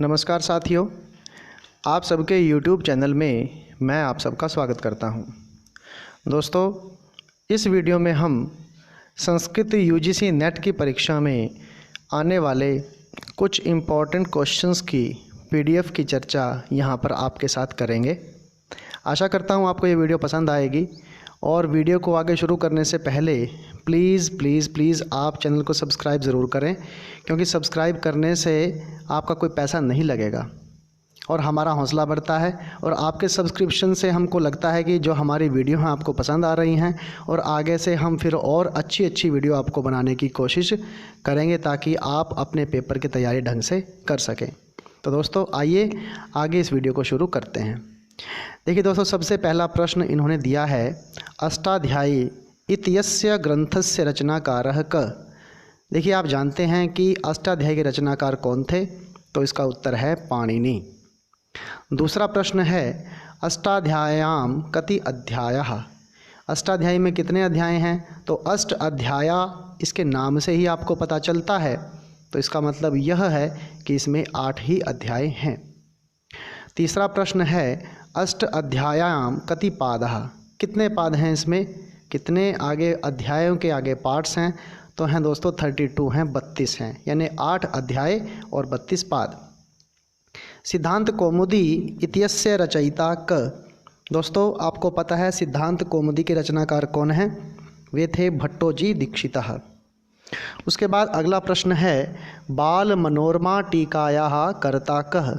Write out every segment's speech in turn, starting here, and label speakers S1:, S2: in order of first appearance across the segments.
S1: नमस्कार साथियों, आप सबके YouTube चैनल में मैं आप सबका स्वागत करता हूं। दोस्तों, इस वीडियो में हम संस्कृत UGC नेट की परीक्षा में आने वाले कुछ इम्पॉर्टेंट क्वेश्चंस की PDF की चर्चा यहां पर आपके साथ करेंगे। आशा करता हूं आपको ये वीडियो पसंद आएगी और वीडियो को आगे शुरू करने से पहले प्लीज़ आप चैनल को सब्सक्राइब ज़रूर करें, क्योंकि सब्सक्राइब करने से आपका कोई पैसा नहीं लगेगा और हमारा हौसला बढ़ता है। और आपके सब्सक्रिप्शन से हमको लगता है कि जो हमारी वीडियो हैं आपको पसंद आ रही हैं और आगे से हम फिर और अच्छी वीडियो आपको बनाने की कोशिश करेंगे ताकि आप अपने पेपर की तैयारी ढंग से कर सकें। तो दोस्तों, आइए आगे इस वीडियो को शुरू करते हैं। देखिए दोस्तों, सबसे पहला प्रश्न इन्होंने दिया है, अष्टाध्यायी इत्यस्य ग्रंथस्य रचनाकारः क। देखिए, आप जानते हैं कि अष्टाध्यायी के रचनाकार कौन थे, तो इसका उत्तर है पाणिनि। दूसरा प्रश्न है, अष्टाध्याय्याम कति अध्यायः। अष्टाध्यायी में कितने अध्याय हैं, तो अष्ट अध्याया इसके नाम से ही आपको पता चलता है, तो इसका मतलब यह है कि इसमें 8 ही अध्याय हैं। तीसरा प्रश्न है, अष्ट अध्यायाम कति पादः। कितने पाद हैं इसमें, कितने आगे अध्यायों के आगे पार्ट्स हैं, तो हैं दोस्तों 32 हैं, 32 हैं, यानी 8 अध्याय और 32 पाद। सिद्धांत कौमुदी इत्यस्य रचयिता क। दोस्तों, आपको पता है सिद्धांत कौमुदी के रचनाकार कौन हैं, वे थे भट्टोजी दीक्षितः। उसके बाद अगला प्रश्न है, बाल मनोरमा टीकायाः कर्ता कः।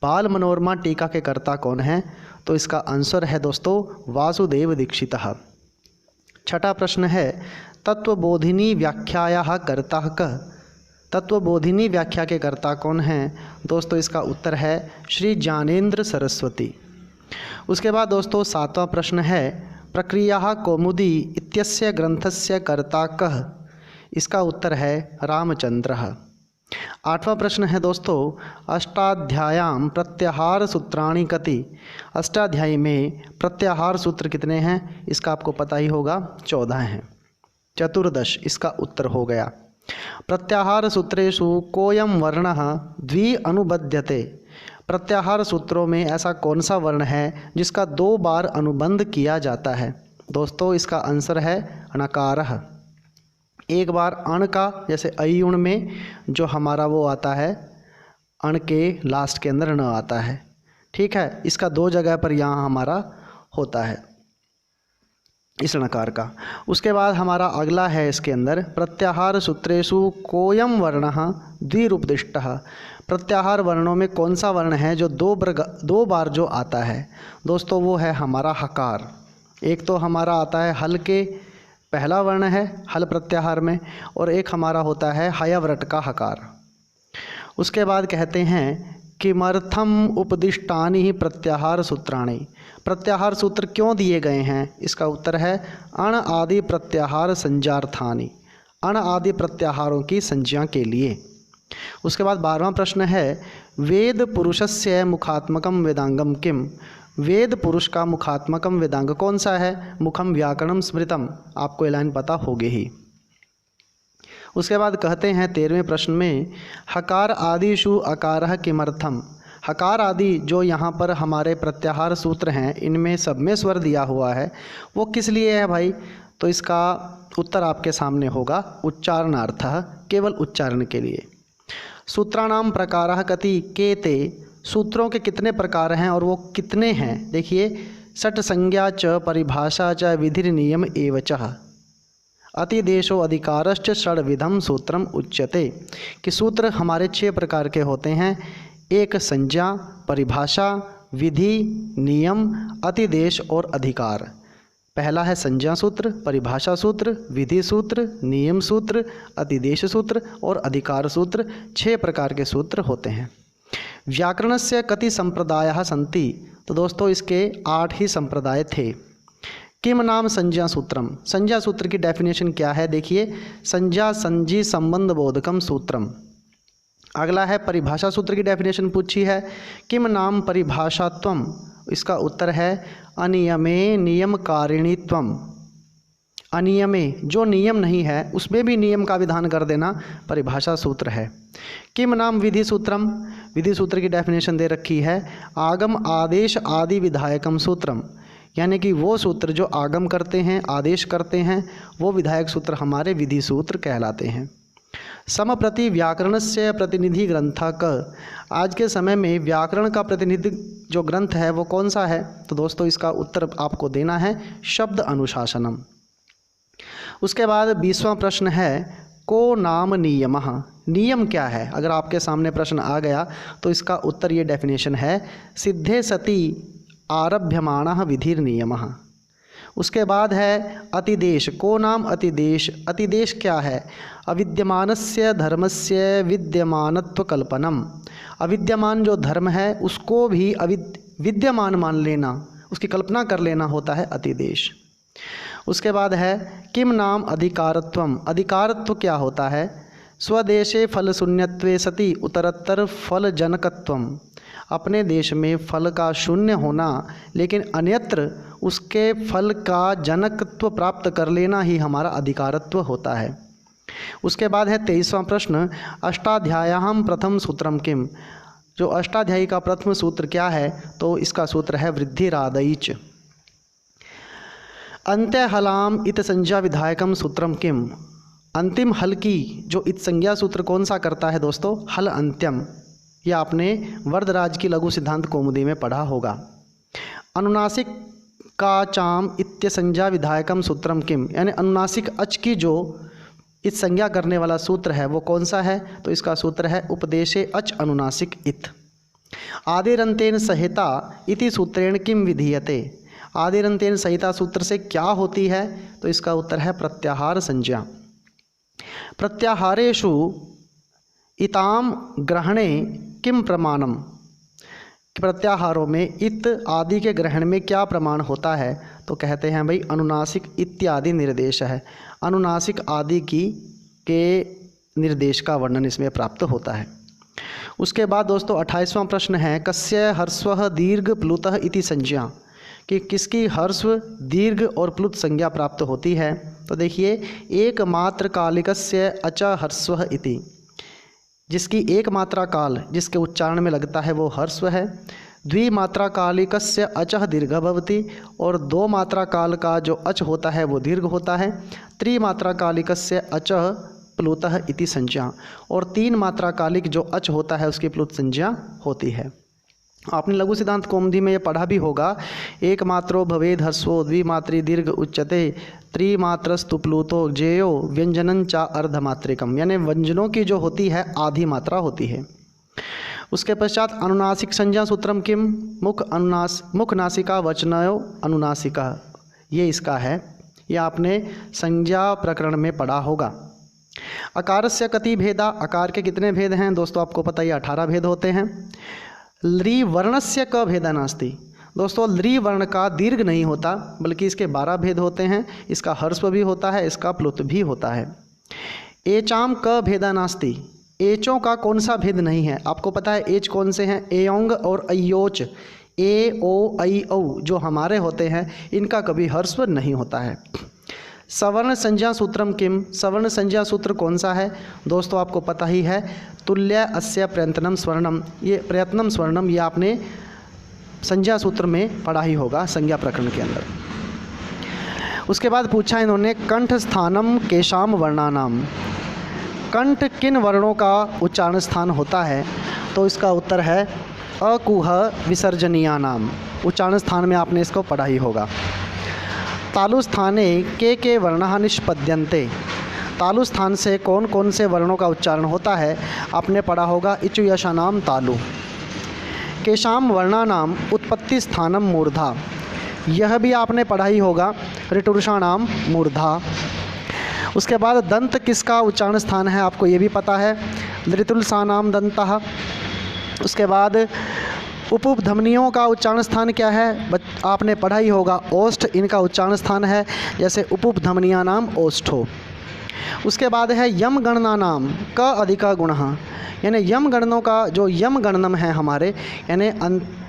S1: बाल मनोरमा टीका के कर्ता कौन हैं, तो इसका आंसर है दोस्तों वासुदेव दीक्षितः। छठा प्रश्न है, तत्वबोधिनी व्याख्यायाः कर्ता कः। तत्वबोधिनी व्याख्या के कर्ता कौन हैं, दोस्तों इसका उत्तर है श्री ज्ञानेंद्र सरस्वती। उसके बाद दोस्तों 7वां प्रश्न है, प्रक्रिया कौमुदी इत्यस्य ग्रंथस्य कर्ता कः। इसका उत्तर है रामचंद्रः। 8वां प्रश्न है दोस्तों, अष्टाध्यायाम प्रत्याहार सूत्राणि कति। अष्टाध्यायी में प्रत्याहार सूत्र कितने हैं, इसका आपको पता ही होगा, 14 हैं। 14 इसका उत्तर हो गया। प्रत्याहार सूत्रेषु कोयम वर्णः द्वि अनुबध्यते। प्रत्याहार सूत्रों में ऐसा कौन सा वर्ण है जिसका 2 बार अनुबंध किया जाता है, दोस्तों इसका आंसर है णकारः। एक बार अण का, जैसे अयुण में जो हमारा वो आता है, अण के लास्ट के अंदर न आता है, ठीक है, इसका 2 जगह पर यहाँ हमारा होता है इस णकार का। उसके बाद हमारा अगला है इसके अंदर, प्रत्याहार सूत्रेषु कोयम वर्णः द्विरूपदिष्टः। प्रत्याहार वर्णों में कौन सा वर्ण है जो 2 बार जो आता है, दोस्तों वो है हमारा हकार। एक तो हमारा आता है हल के पहला वर्ण है हल प्रत्याहार में, और एक हमारा होता है हयव्रट का हकार। उसके बाद कहते हैं, किमर्थम उपदिष्टानि ही प्रत्याहार सूत्राणि। प्रत्याहार सूत्र क्यों दिए गए हैं, इसका उत्तर है अण आदि प्रत्याहार संज्ञार्थानि। अण आदि प्रत्याहारों की संज्ञा के लिए। उसके बाद 12वां प्रश्न है, वेद पुरुषस्य मुखात्मकम वेदांगम किम। वेद पुरुष का मुखात्मकम वेदांग कौन सा है, मुखम व्याकरणम स्मृतम। आपको ये लाइन पता होगी ही। उसके बाद कहते हैं 13वें प्रश्न में, हकार आदिषु अकारः किमर्थम। हकार आदि जो यहाँ पर हमारे प्रत्याहार सूत्र हैं, इनमें सब में स्वर दिया हुआ है, वो किस लिए है भाई, तो इसका उत्तर आपके सामने होगा उच्चारणार्थः, केवल उच्चारण के लिए। सूत्राणाम प्रकारः कति केते। सूत्रों के कितने प्रकार हैं और वो कितने हैं, देखिए, षट् संज्ञा च परिभाषा च विधिर नियम एव च अतिदेशो अधिकारश्च षड्विधम सूत्रम उच्यते। कि सूत्र हमारे 6 प्रकार के होते हैं, एक संज्ञा, परिभाषा, विधि, नियम, अतिदेश और अधिकार। पहला है संज्ञा सूत्र, परिभाषा सूत्र, विधि सूत्र, नियम सूत्र, अतिदेश सूत्र और अधिकार सूत्र। 6 प्रकार के सूत्र होते हैं। व्याकरणस्य कति संप्रदायाः सन्ति। तो दोस्तों इसके 8 ही संप्रदाय थे। किम नाम संज्ञा सूत्रम। संज्ञा सूत्र की डेफिनेशन क्या है, देखिए, संज्ञा संजी संबंध बोधकम सूत्रम। अगला है परिभाषा सूत्र की डेफिनेशन पूछी है, किम नाम परिभाषात्वम। इसका उत्तर है अनियमे नियमकारिणीत्वम। अनियमे, जो नियम नहीं है उसमें भी नियम का विधान कर देना परिभाषा सूत्र है। किम नाम विधि सूत्रम, विधि सूत्र की डेफिनेशन दे रखी है आगम आदेश आदि विधायकम सूत्रम, यानी कि वो सूत्र जो आगम करते हैं, आदेश करते हैं, वो विधायक सूत्र हमारे विधि सूत्र कहलाते हैं। समप्रति व्याकरणस्य प्रतिनिधि ग्रंथ क, आज के समय में व्याकरण का प्रतिनिधि जो ग्रंथ है वो कौन सा है? तो दोस्तों इसका उत्तर आपको देना है शब्द अनुशासनम। उसके बाद 20वां प्रश्न है को नाम नियमः, नियम क्या है? अगर आपके सामने प्रश्न आ गया तो इसका उत्तर ये डेफिनेशन है सिद्धे सति आरभ्यमाणः विधिर नियमः। उसके बाद है अतिदेश, को नाम अतिदेश, अतिदेश क्या है? अविद्यमानस्य धर्मस्य विद्यमानत्व कल्पनम, अविद्यमान जो धर्म है उसको भी विद्यमान मान लेना, उसकी कल्पना कर लेना होता है अतिदेश। उसके बाद है किम नाम अधिकारत्वम, अधिकारत्व क्या होता है? स्वदेशे फल शून्यत्वे सति उत्तरत्तर फल जनकत्वम, अपने देश में फल का शून्य होना लेकिन अन्यत्र उसके फल का जनकत्व प्राप्त कर लेना ही हमारा अधिकारत्व होता है। उसके बाद है 23वां प्रश्न अष्टाध्याय्याम प्रथम सूत्रम किम, जो अष्टाध्यायी का प्रथम सूत्र क्या है? तो इसका सूत्र है वृद्धिरादैच। अंत्य हलाम इत संज्ञा विधायकम सूत्रम किम, अंतिम हल की जो इत संज्ञा सूत्र कौन सा करता है दोस्तों? हल अंत्यम, यह आपने वरदराज की लघु सिद्धांत कौमुदी में पढ़ा होगा। अनुनासिक का चाम इत्य संज्ञा विधायकम सूत्रम किम, यानी अनुनासिक अच की जो इत संज्ञा करने वाला सूत्र है वो कौन सा है? तो इसका सूत्र है उपदेशे अच अनुनासिक इत। आदिरंतेन संहिता इति सूत्रेण किम विधीयते, आदिरंतेन संहिता सूत्र से क्या होती है? तो इसका उत्तर है प्रत्याहार संज्ञा। प्रत्याहारेषु इताम ग्रहणे किम प्रमाणम, प्रत्याहारों में इत आदि के ग्रहण में क्या प्रमाण होता है? तो कहते हैं भाई अनुनासिक इत्यादि निर्देश है, अनुनासिक आदि के निर्देश का वर्णन इसमें प्राप्त होता है। उसके बाद दोस्तों 28वां प्रश्न है कस्य हर्स्व दीर्घ प्लुतः इति संज्ञा, कि किसकी हर्स्व दीर्घ और प्लुत संज्ञा प्राप्त होती है? तो देखिए एकमात्र कालिकस्य अच हर्स्व इति, जिसकी एक मात्रा काल जिसके उच्चारण में लगता है वो हर्स्व है। द्विमात्रा कालिकस्य अचः दीर्घ भवति, और दो मात्रा काल का जो अच होता है वो दीर्घ होता है। त्रिमात्रा कालिकस्य अचः प्लुतः इति संज्ञा, और तीन मात्रा कालिक जो अच होता है उसकी प्लुत संज्ञा होती है। आपने लघु सिद्धांत कौमुदी में ये पढ़ा भी होगा एक मात्रो भवेद हर्स्वो द्विमात्री दीर्घ उच्यते त्रिमात्रस्तु प्लुतो जेयो व्यंजनं चा अर्धमात्रिकम, यानी व्यंजनों की जो होती है आधी मात्रा होती है। उसके पश्चात अनुनासिक संज्ञा सूत्रम किम, मुख नासिका वचनयो अनुनासिका, ये इसका है, यह आपने संज्ञा प्रकरण में पढ़ा होगा। अकारस्य कति भेदा, अकार के कितने भेद हैं दोस्तों? आपको पता ही 18 भेद होते हैं। लृ वर्णस्य क भेदा नास्ति, दोस्तों लृ वर्ण का दीर्घ नहीं होता बल्कि इसके 12 भेद होते हैं, इसका हर्स्व भी होता है, इसका प्लुत भी होता है। एचाम क भेदा नास्ति, एचों का कौन सा भेद नहीं है? आपको पता है एच कौन से हैं? एयोंग और अयोच, ए ओ ऐ औ जो हमारे होते हैं इनका कभी हर्स्व नहीं होता है। सवर्ण संज्ञा सूत्रम किम, सवर्ण संज्ञा सूत्र कौन सा है? दोस्तों आपको पता ही है तुल्य अस्य प्रयत्नम स्वर्णम, ये प्रयत्नम स्वर्णम ये आपने संज्ञा सूत्र में पढ़ा ही होगा संज्ञा प्रकरण के अंदर। उसके बाद पूछा इन्होंने कंठ स्थानम केशाम वर्णानाम, कंठ किन वर्णों का उच्चारण स्थान होता है? तो इसका उत्तर है अकुह विसर्जनीया नाम, उच्चारण स्थान में आपने इसको पढ़ा ही होगा। तालु स्थाने के वर्णः निष्पद्यन्ते, तालु स्थान से कौन कौन से वर्णों का उच्चारण होता है? आपने पढ़ा होगा इचु यशानाम तालु। केशाम वर्णानाम उत्पत्ति स्थानम मूर्धा, यह भी आपने पढ़ा ही होगा ऋटुषाणाम मूर्धा। उसके बाद दंत किसका उच्चारण स्थान है? आपको ये भी पता है ऋतुलसानाम दंतः। उसके बाद उपधमनियों का उच्चारण स्थान क्या है? आपने पढ़ा ही होगा ओष्ठ इनका उच्चारण स्थान है, जैसे उपधमनिया नाम ओष्ठो। उसके बाद है यम गणना नाम क अधिका गुणः, यानी यम गणनों का जो यम गणनम है हमारे, यानी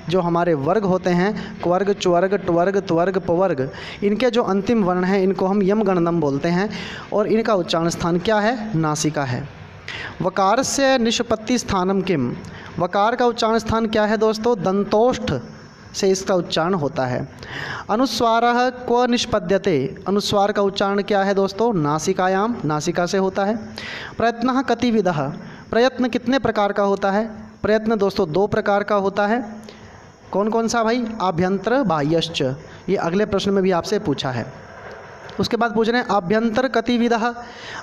S1: जो हमारे वर्ग होते हैं क्वर्ग, च्वर्ग, ट्वर्ग, त्वर्ग, पवर्ग, इनके जो अंतिम वर्ण हैं इनको हम यम गणनम बोलते हैं और इनका उच्चारण स्थान क्या है? नासिका है। वकार से निष्पत्ति स्थानम किम, वकार का उच्चारण स्थान क्या है दोस्तों? दंतोष्ठ से इसका उच्चारण होता है। अनुस्वारः क्व निष्पद्यते, अनुस्वार का उच्चारण क्या है दोस्तों? नासिकायाम, नासिका से होता है। प्रयत्नः कतिविधः, प्रयत्न कितने प्रकार का होता है? प्रयत्न दोस्तों 2 प्रकार का होता है। कौन कौन सा भाई? आभ्यंतर बाह्यश्च, ये अगले प्रश्न में भी आपसे पूछा है। उसके बाद पूछ रहे हैं आभ्यंतर कतिविधः,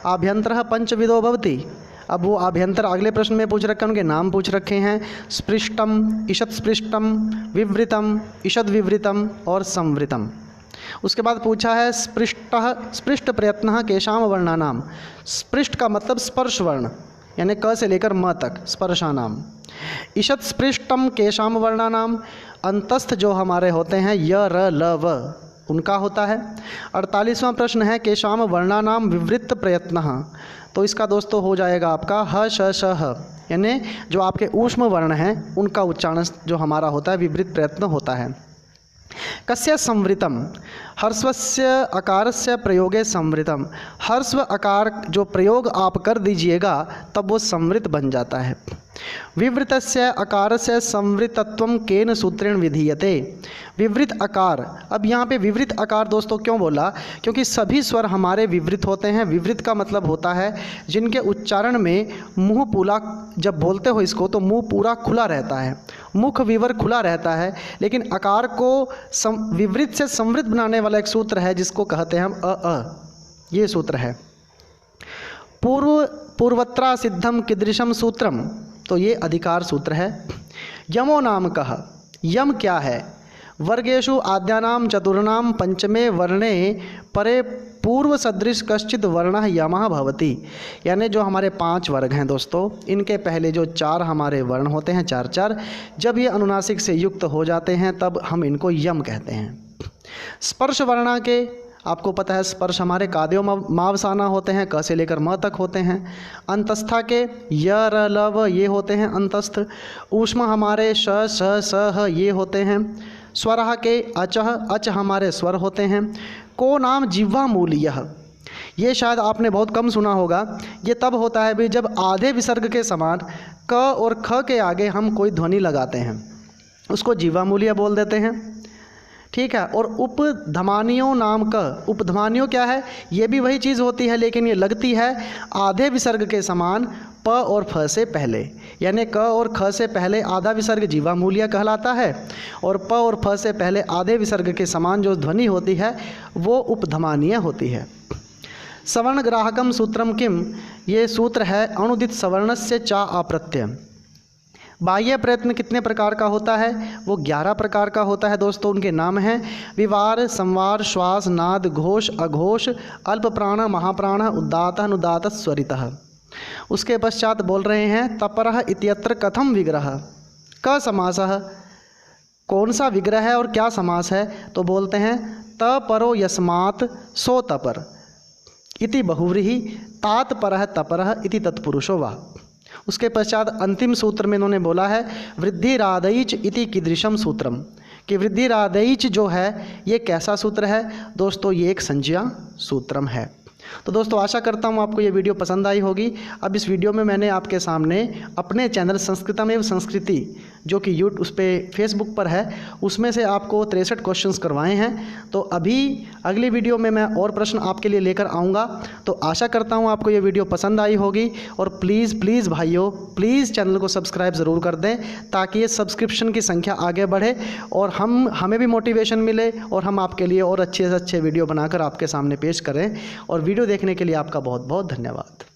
S1: आभ्यंतरः पंचविधो भवति। अब वो आभ्यंतर अगले प्रश्न में पूछ रखे हैं, उनके नाम पूछ रखे हैं। स्पृष्टम, ईषत् स्पृष्टम, विवृतम, ईषद विवृतम और संवृतम। उसके बाद पूछा है स्पृष्टः, स्पृष्ट प्रयत्नः केषाम वर्णानाम, स्पृष्ट का मतलब स्पर्श वर्ण, यानी क से लेकर म तक स्पर्शानाम। ईषत् स्पृष्टम केषाम वर्णानाम, अंतस्थ जो हमारे होते हैं य, र, ल, व, उनका होता है। 48वां प्रश्न है केषाम वर्णानाम विवृत प्रयत्नः, तो इसका दोस्तों हो जाएगा आपका ह, श, श, ह, यानी जो आपके ऊष्म वर्ण हैं उनका उच्चारण जो हमारा होता है विवृत प्रयत्न होता है। कस्य संवृतम, हर्स्वस्य अकारस्य प्रयोगे संवृतम, हर्स्व अकार जो प्रयोग आप कर दीजिएगा तब वो संवृत बन जाता है। विवृतस्य अकारस्य संवृतत्वं केन सूत्रेण विधीयते, विवृत आकार। अब यहाँ पे विवृत आकार दोस्तों क्यों बोला? क्योंकि सभी स्वर हमारे विवृत होते हैं। विवृत का मतलब होता है जिनके उच्चारण में मुंह पूरा, जब बोलते हो इसको तो मुंह पूरा खुला रहता है, मुख विवर खुला रहता है, लेकिन आकार को विवृत से संवृत बनाने वाला एक सूत्र है जिसको कहते हैं हम अ, ये सूत्र है। पूर्वत्रा सिद्धम कीदृशम सूत्रम, तो ये अधिकार सूत्र है। यमो नाम कह, यम क्या है? वर्गेषु आद्यानाम चतुर्णाम पंचमे वर्णे परे पूर्व सदृश कश्चित वर्णः यमः भवति, यानी जो हमारे 5 वर्ग हैं दोस्तों, इनके पहले जो 4 हमारे वर्ण होते हैं, 4 जब ये अनुनासिक से युक्त हो जाते हैं तब हम इनको यम कहते हैं। स्पर्श वर्णा के आपको पता है, स्पर्श हमारे काद्यो मावसाना होते हैं, क से लेकर म तक होते हैं। अंतस्था के य, र, ल, व ये होते हैं अंतस्थ। ऊष्म हमारे श, स, स, ह ये होते हैं। स्वरः के अचः, अच हमारे स्वर होते हैं। को नाम जिह्वा मूलीयः, ये शायद आपने बहुत कम सुना होगा। ये तब होता है भी जब आधे विसर्ग के समान क और ख के आगे हम कोई ध्वनि लगाते हैं, उसको जिह्वा मूलीय बोल देते हैं। ठीक है। और उपधमानियों नाम क, उपधमानियों क्या है? ये भी वही चीज़ होती है लेकिन ये लगती है आधे विसर्ग के समान प और फ से पहले, यानी क और ख से पहले आधा विसर्ग जिह्वा मूलीय कहलाता है और प और फ से पहले आधे विसर्ग के समान जो ध्वनि होती है वो उपधमानीय होती है। सवर्ण ग्राहकम सूत्रम किम, ये सूत्र है अनुदित सवर्णस्य चा अप्रत्यय। बाह्य प्रयत्न कितने प्रकार का होता है? वो 11 प्रकार का होता है दोस्तों। उनके नाम हैं विवार, संवार, श्वास, नाद, घोष, अघोष, अल्प प्राण, महाप्राण, उदात, अनुदात, स्वरितः। उसके पश्चात बोल रहे हैं तपरः इत्यत्र कथम विग्रह, क समासः, कौन सा विग्रह है और क्या समास है? तो बोलते हैं तपरो यस्मात् सो तपर इति बहुव्रीहि तात परः तपरः इति तत्पुरुषो वा। उसके पश्चात अंतिम सूत्र में इन्होंने बोला है वृद्धिरादैच इति कीदृशम सूत्रम, कि वृद्धिरादैच जो है ये कैसा सूत्र है दोस्तों? ये एक संज्ञा सूत्रम है। तो दोस्तों आशा करता हूँ आपको ये वीडियो पसंद आई होगी। अब इस वीडियो में मैंने आपके सामने अपने चैनल संस्कृतम एवं संस्कृति जो कि उस पर फेसबुक पर है उसमें से आपको 63 क्वेश्चंस करवाए हैं। तो अभी अगली वीडियो में मैं और प्रश्न आपके लिए लेकर आऊँगा। तो आशा करता हूँ आपको ये वीडियो पसंद आई होगी और प्लीज़ भाइयों प्लीज़ चैनल को सब्सक्राइब ज़रूर कर दें ताकि ये सब्सक्रिप्शन की संख्या आगे बढ़े और हमें भी मोटिवेशन मिले और हम आपके लिए और अच्छे से अच्छे वीडियो बनाकर आपके सामने पेश करें। और वीडियो देखने के लिए आपका बहुत बहुत धन्यवाद।